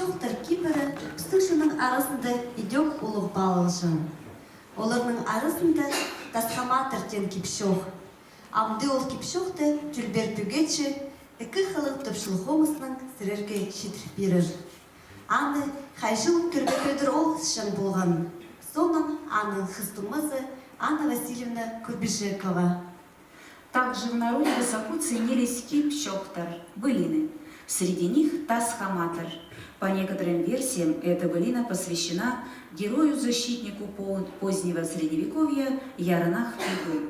кипшоқтар кейбірі пістікшінің арасында идек ұлық балылшын. Оларның арасында тасхаматыр тен кипшоқ. Амды ол кипшоқты жүлбер пүгетші екі қылық тұпшылық сірерге шетіріп берір. Аны қайшыл көрбекөдір ол шын болған. Соның аның хыстымызы Анна Васильевна Курбежекова. Также в народе высоко ценились кипшоқтар, былины. Среди них тасхаматр. По некоторым версиям, эта былина посвящена герою-защитнику позднего средневековья Яранах-Тигу.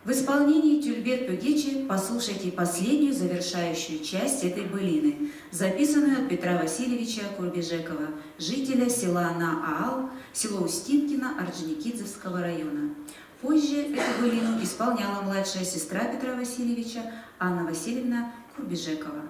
В исполнении Тюльбер Пюгечи послушайте последнюю завершающую часть этой былины, записанную от Петра Васильевича Курбежекова, жителя села Наал, село Устинкино Орджоникидзевского района. Позже эту былину исполняла младшая сестра Петра Васильевича Анна Васильевна Курбежекова.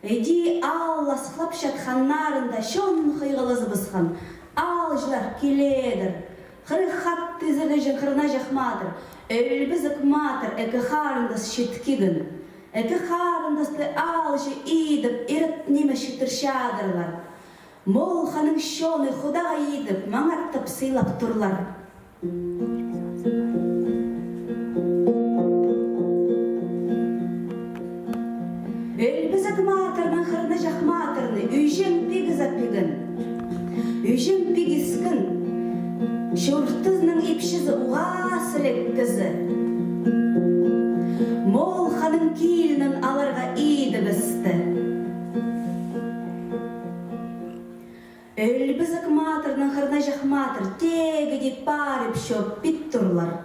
Эди алла сықлап жатқаннарында шон қиғылыз бұсқан. Ал жылар келедір. Қырық хатты зілежін қырына жақмадыр. Өлбіз үкматыр әкі қарындас шеткігін. Әкі қарындасты ал жы идіп, еріп неме шетіршадырлар. Мол қаның шоны құдаға идіп, маңаттып сыйлап тұрлар. Қырны жақматырны, үйжен пегіз апегін. Үйжен пегізгін, шөрттізінің епшізі ұға сіреккізі. Мол қаның кейлінің аларға ейді бісті. Өлбіз үкматырның қырны жақматыр, тегі деп барып шөп бит тұрлар.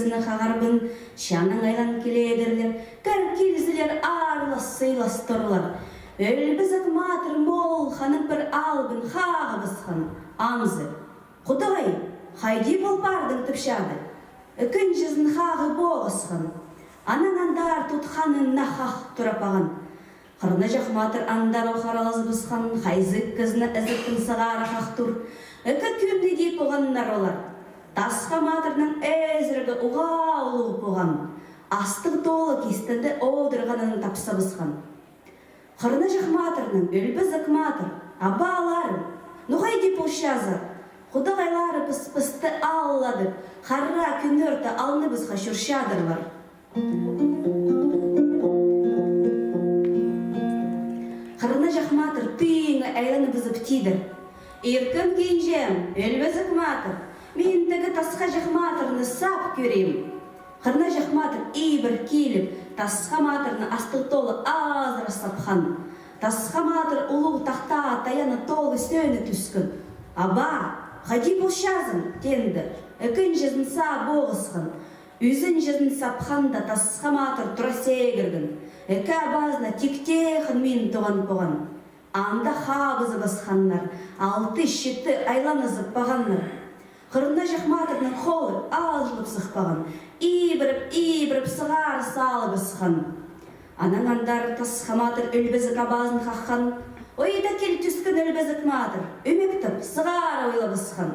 кізіні қағарбын, шаның айлан келедірлер, кәр келзілер арлас сыйлас тұрлар. Өлбізік матыр мол, ханым бір албын, қағыбыз хан, амзы. Құдығай, хайди бол бардың тіпшады. Үкін жүзін қағы боғыз хан. Ананандар тұтқанын нахақ тұрапаған. Қырны жақ матыр андар оқаралыз бұзхан, хайзық кізіні ізіктің сығары қақтыр. Үкі күнді деп оғаннар олар. Тасқа матырның әзіргі ұға ұлығы боған. Астық толы кестінді одырғанын тапса бұзхан. Қырны жақ матырның өлбізік матыр, абаларым, нұғай деп ұшазы. Құдағайлары пыс-пысты алладыр, қарра күнөрті алны бізға шүршадырлар. Қырны жақ матыр түйіңі әйліні бізіп тидір. Еркім кенжем, өлбізік матыр, мен тігі тасқа жақ матырны сап көрем. Қырны жақ матыр ейбір келіп, тасқа матырны астық толы азыра сапхан. Тасқа матыр ұлу тақта таяны толы сөйні түскін. Аба, қади бұлшазын, тенді, үкін жезін са боғысқын. Үзін жезін сапханда тасқа матыр тұра сегіргін. Үкі абазына тектеқін мен тұған бұған. Анда қабызы басқаннар, алты шетті айланызып бағаннар. Қырында жақ матырның қолы алжылып сықпаған. Ибіріп сығар салы бұсқан. Анаңандар тасқа матыр өлбізік абазын қаққан. Ойда кел түскін өлбізік матыр, өмектіп сығар ойлы бұсқан.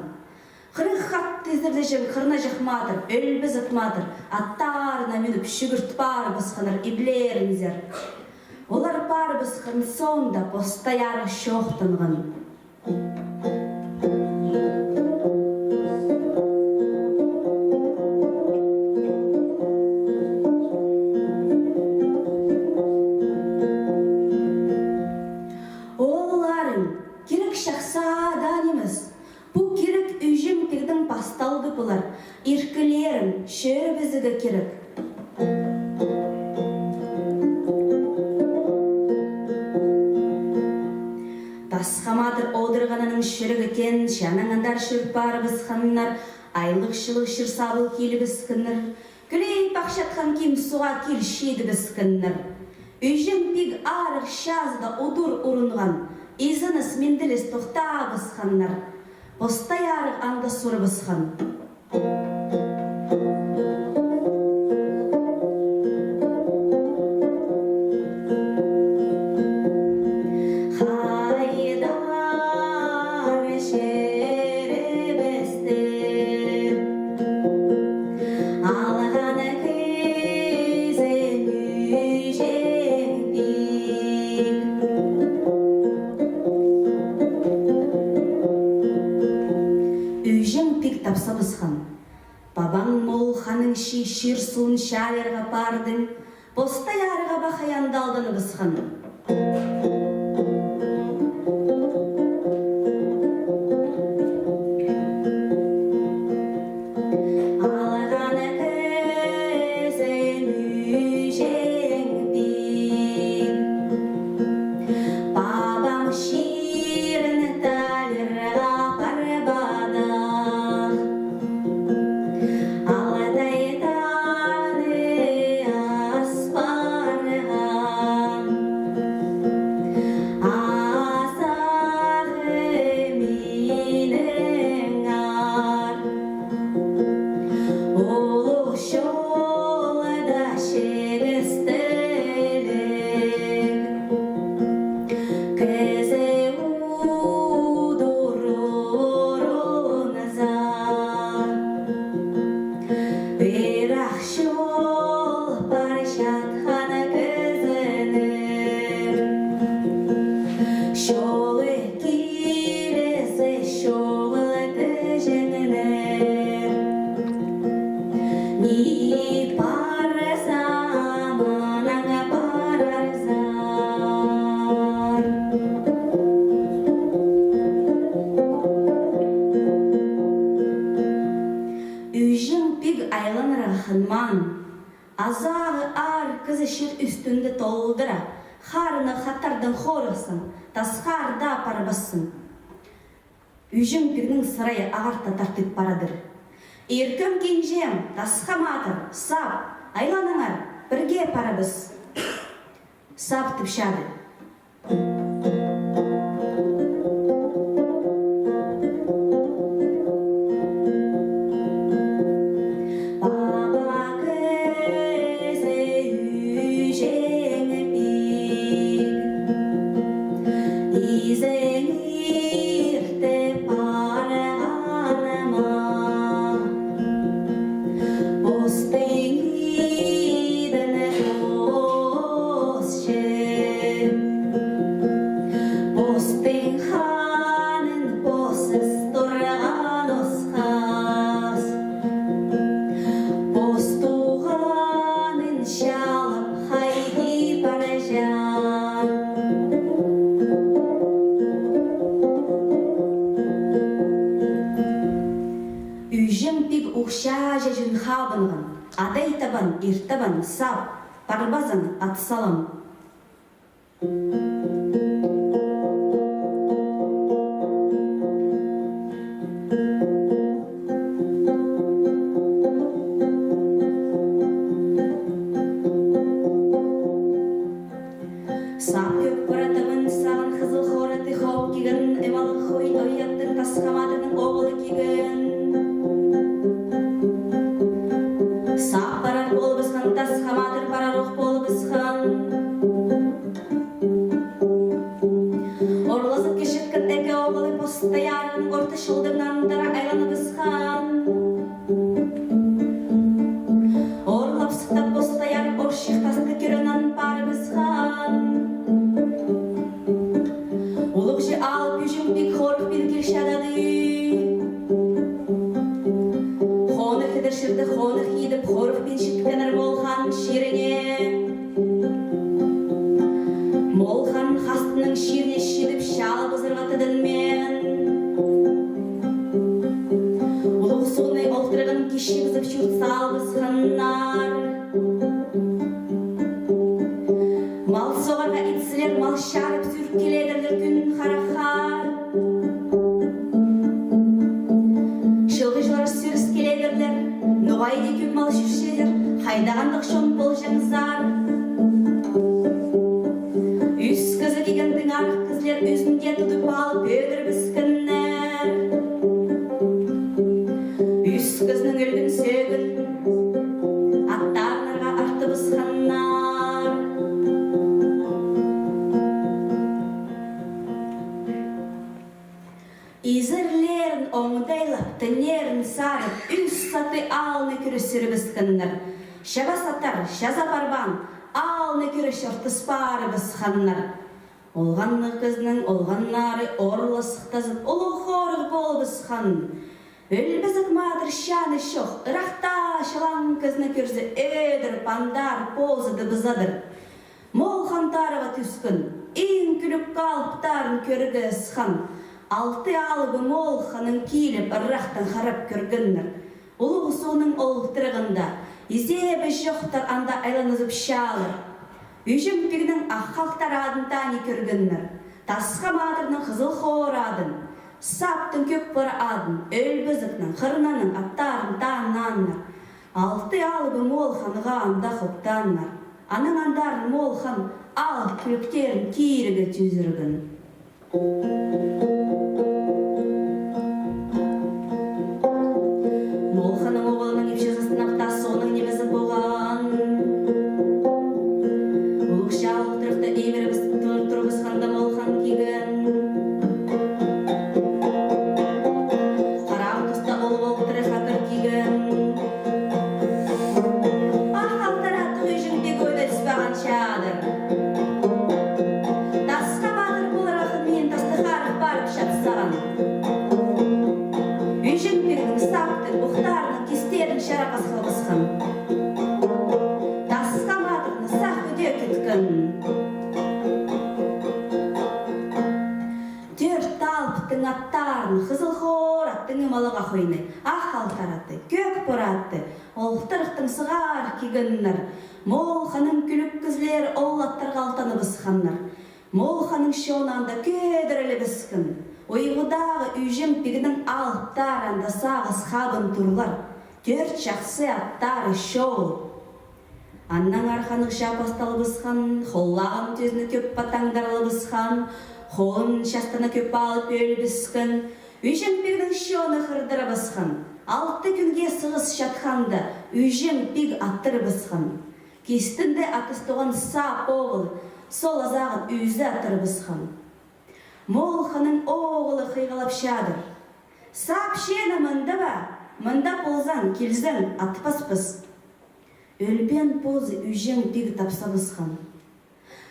Қырық қатты езірлежен қырына жақ матыр, өлбізік матыр, аттарына меніп шүгірт бар бұсқаныр иблеріңзер. Олар бар бұсқан сонда постаяры шоқтынған. Оларың керек шақсадан емес. Бұл керек үйжім пегдің пасталды бұлар. Иркілерің шөр бізігі керек. Тасқа матыр одырғанының шүрігітен шанаңандар шүріп бары бұзқанынар, айлық шылық шыр сабыл келі бұзқыныр, күлей бақшатқан кем суға кел шеді бұзқыныр. Үйжін пиг арық шазыда ұдыр ұрынған, изініс менділіс тоқта бұзқанынар, постай арық аңда сұры бұзқан. Бабаң мол ханың шишір суын шалерға бардың, постай арыға бақаянды бұсқан. Азағы ар кізі шыр үстінді толдыра, қарыны қатардың қорысын, тасқарда парбасын. Үйжің пігнің сырайы ағарта тартып парадыр. Еркем кенжем, тасқаматыр, сап, айланыңар, бірге парабыз. Сап тіпшады. Адайтабан, иртабан, сап, парбазан, атсалам. Сап көк баратабын, сағын қызыл хораты хоп кеген, эмалы хой ойяттың тасқамадының оғылы кеген. Сап барар болыбызхан, тасқамадыр барар оқ болыбызхан. Орлазып кешеткін әке оғылы посты ярының орты шылдырнан дара айланыбызхан. Орлап сықтап посты ярын ор шиқтасты көрінан барыбызхан. Улықшы алып үшім бік хорық бен келшадады. Шырды қонық едіп, қорық пен шіткенір молхан шеріне. Молхан қастының шеріне шедіп, шалы бұзырғатыдың мен. Ұлық соны олтырығын кешегізіп, шүрт салбыз қаннар. Мал соғарға итсілер, мал шарып сүріп келедірлер күн қарақар. Шылғыжылар сүріс келедірлер, Ноғайды көп мал жүршедер, қайдағандық шон бол жаңызар. Үс кізі кегендің арық кізлер өзінде тұтып алып өдір біскіннер. Үс кізінің өлгін сөгін, аттарнарға арты бысқаннар. Изірлерін оңдайлап, тінерін сарып, үс саты алны күрі сүрібіз қыннар. Шаба сатар, шаза барбан, алны күрі шортыс барыбыз қаннар. Олғанны қызның олғаннары орлы сықтазып, олы қорық болбыз қан. Өлбізік мадыр шаны шоқ, ырақта шалан қызны көрзі өдір, пандар, позыды бізадыр. Мол қантарыға түскін, ең күліп қалыптарын көргіз қан. Алты алыбы мол қаның кейліп, ырақтан қарап көргіннір. Ұлығы соның олықтырығында, изебі жоқтар анда айланызып шалыр. Үйжім пегінің аққалықтар адын тани көргіннір. Тасқа мадырның қызыл қор адын, саптың көк бұры адын, өлбізікнің, қырнаның аттарын таннанныр. Алты алыбы мол қаныға анда құптанныр. Аның андарын мол қан ал күліктерін кейірігі түзіргін. Молханың оғылының епшезісін ақтасы оның немізі болған. Ұлықша ұлықтырықты еміріміз тұрғыз қанда молхан кеген. Қарағын тұста олып олықтыры қақыр кеген. Аққалттар атты өжің бек ойда түспаған шадыр. Тасқа бағыр болыр ақын мен тасты қарық барып шатсаған. Үйжің бегінің саптың, ұқтарының кестерін шарапас қылғысқан. Тасқа матырны сақ өде күткін. Төрт алыптың аттарын, қызыл қор аттың малыға қойны, ақ алтар атты, көк бұр атты, олықтырықтың сығар кегіннір. Мол қаның күліп күзлер, ол аттарға алтаны бысқанныр. Мол қаның шонанда көдірілі біскін. Ойғыдағы үйжім пегінің алыптарында сағыз қабын тұрлар. 4 жақсы аттар шоу. Аннан арқаны шапасталы бысқан, холлағын төзіні көп батаңдарлы бысқан, холын шастаны көп алып өлі бісқан, үйжен пегдің шоны қырдыры бысқан, 6 күнге сығыз шатқанды, үйжен пег аттыры бысқан. Кестінде атыстығын сап оғыл, сол азағын үйзі аттыры бысқан. Молхының оғылы қиғалап шадыр. Сап шені мұнда ба, мұнда ползан, келзен атпаспыз. Өлбен позы үйжен пегі тапса бысқан.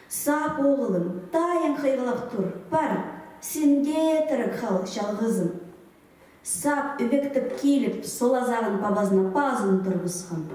Сап оғылым, тайын қиғалап тұр, бар, сенге тұрық қал жалғызым. Сап үбектіп келіп, сол азағын бабазына пазын тұр бысқан.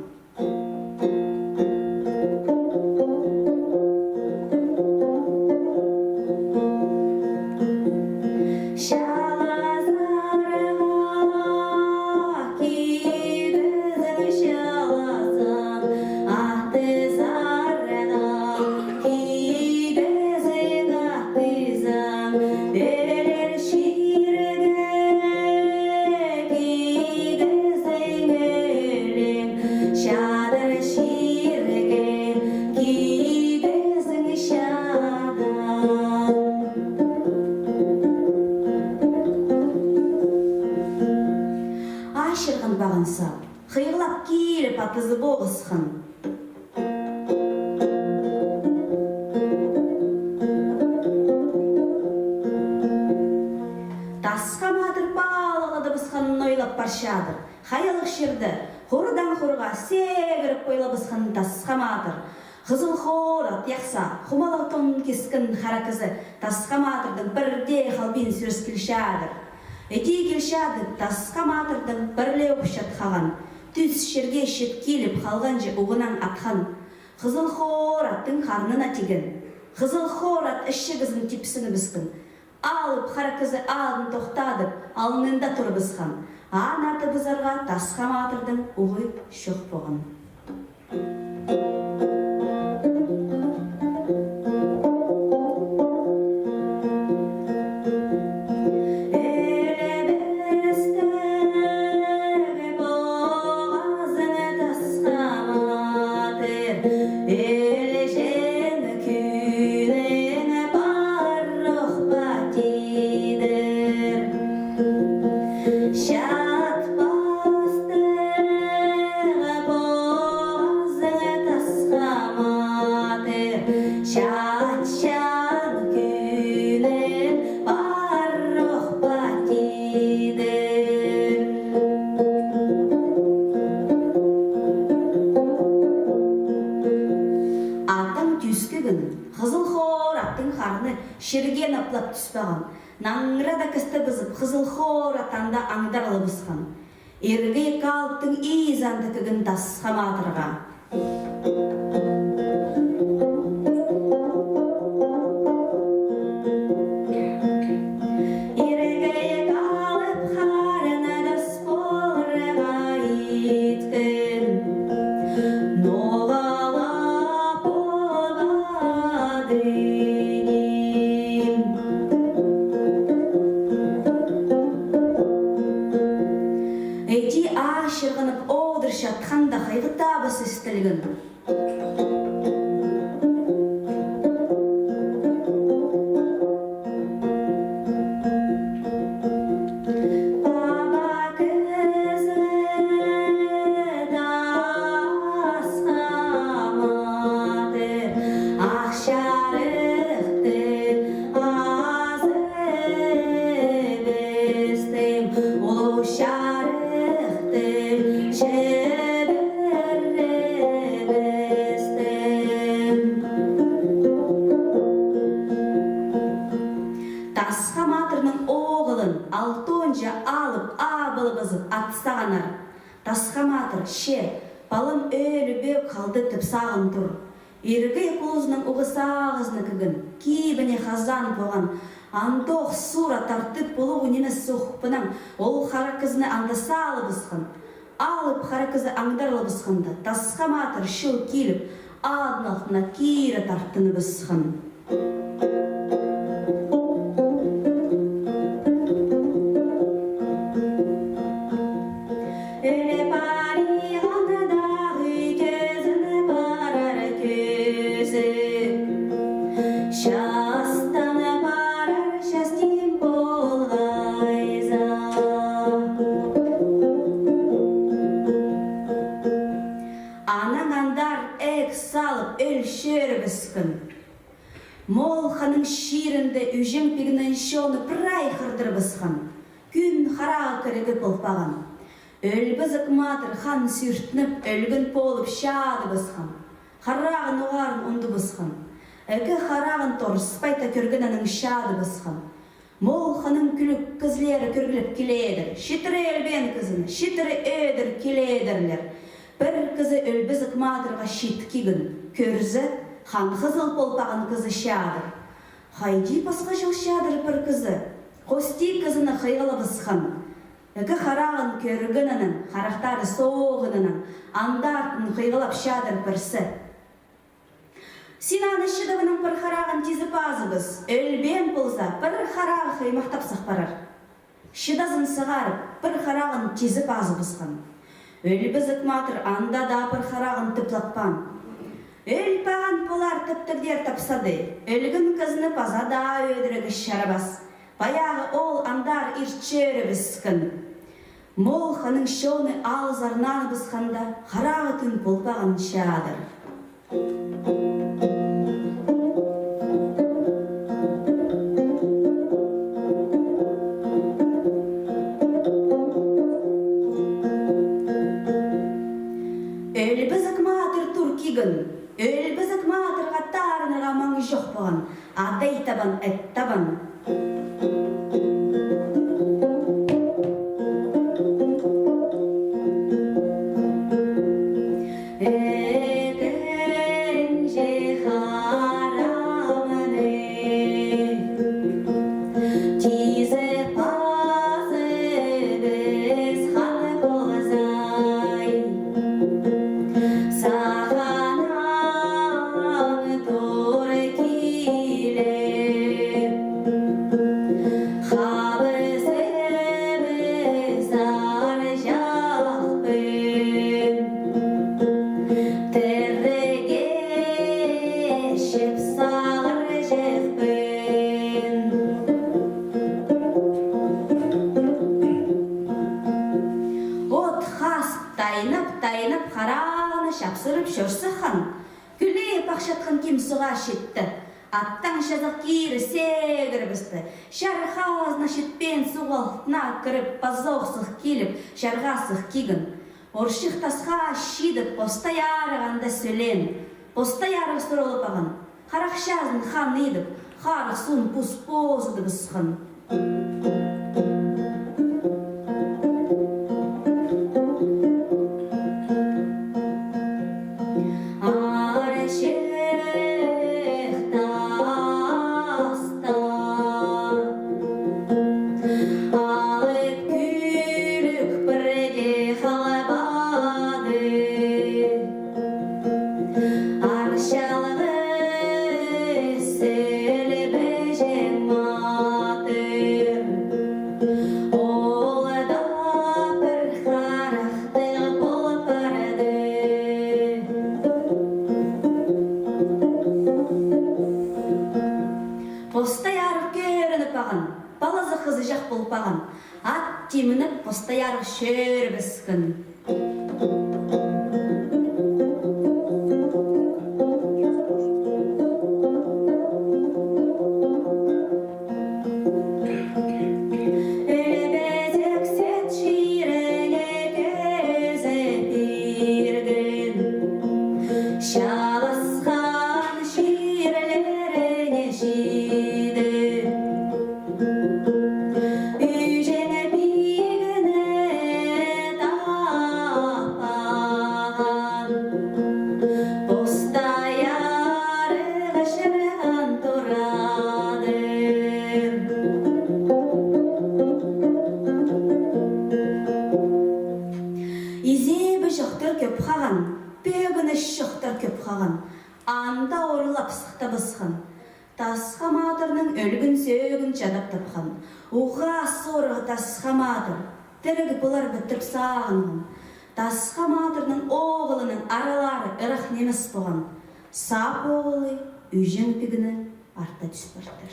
Ашырған бағын сап, қиғылап келіп атызы боғысқан. Тасқа матыр балығыды бысқанын ойлап баршадыр. Қаялық шерді, қорыдан қорыға сегіріп қойла бысқанын тасқа матыр. Қызыл қорат яқса, құмалықтың кескін қаракызы тасқа матырдың бірде қалбен сүріс келшадыр. Әте келшады тасқа матырдың бірле ұпшат қаған, түс шерге шет келіп қалған же ұғынан атқан. Қызыл қораттың қарнына теген, қызыл қорат ішігізін тепсіні біскін. Алып қаракызы алдын тоқтадып, алынында тұр бісқан. Анаты бұзарға тасқа матырдың ұғы шоқ боғын. Қызыл қораттың қарны шерген аплап түспаған. Наңырада кісті бұзып, қызыл қораттанда аңдарлы бұсқан. Ерге қалыптың изанды кігін тасқа матырға. Әйті ашырғынып оғдыр шатқанда қайғы табысы істілігін. Тасқа матырның оғылын алтонжа алып абылы бызып атсағанар. Тасқа матыр ше, балым өлі бөк қалды тіп сағын тұр. Ергі екулызының ұғыса ағызны кігін, кейбіне хазан болған. Андоқ сура тартып болу үнені соқпынан ол қара кізіні андаса алып бысқын. Алып қара кізі аңдарлы бысқынды. Тасқа матыр шыл келіп, адын алтына кейрі тарттыны бысқын. Everybody салып өлшер бісқін. Мол ханың ширінде үжен пигнен шоны прай қырдыр бісқін. Күн қарағы кірігі болпаған. Өлбізік матыр хан сүртініп, өлгін болып шады бісқін. Қарағын оғарын ұнды бісқын. Әкі қарағын торыспайта көргінінің шады бісқын. Мол ханың күлік кізлері көргіліп келедір. Шитірі әлбен кізін, шитірі өдір келедірлер. Бір кізі өлбізік матырға шит кегін. Көрзі хан қызыл болпаған кізі шадыр. Хайди пасқа жыл шадыр бір кізі. Қости кізіні қиғылы бісқын. Әкі қарағын көргінінің, қарақтары соғынының, андартын қиғылап шадыр бірсі. Синаны шыдығының бір қарағын тезіп азыбыз, өлбен болса, бір қарағы қаймақтап сақпарар. Шыдазын сығарып, бір қарағын тезіп азыбызған. Өлбізік матыр анда да бір қарағын тіплатпан. Өлпаған полар тіптірдер тапсады, өлгін кізіні пазада өдірігі шарабас. Баяғы ол андар ирчері бізкін. Мол ханың шоны алзарнаны бізқанда, қарағы күн болпаған шадыр. Өлбізік матыр туркигін, өлбізік матырға тарыныға маңы жоқ болған, адай табан, әт табан. Тайынып қарағаны шапсырып шөрсі хан. Күлей пақшатқан кем сұға шетті. Аттан шазық кейірі сегір бісті. Шархазына шетпен суғалтына кіріп, пазоқсық келіп, шарғасық кегін. Оршық тасқа шидіп, постай арығанда сөйлен. Постай арығы сұрылып ағын. Қарақшазын хан едіп, қарық сұн пұс-позыды бісқын. Постай арық көрініп ағын, балазы қызы жақ болып ағын, ат темініп постай арық шөр біскін. Анда орылап сықта бысқан. Тасқа матырның өлгін сөгін чадап тапқан. Уға сорығы тасқа матыр. Тірігі бұлар бітіп сағынған. Тасқа матырның оғылының аралары ұрақ неміс болған. Сап оғылы үйжен пігіні арта түспірттір.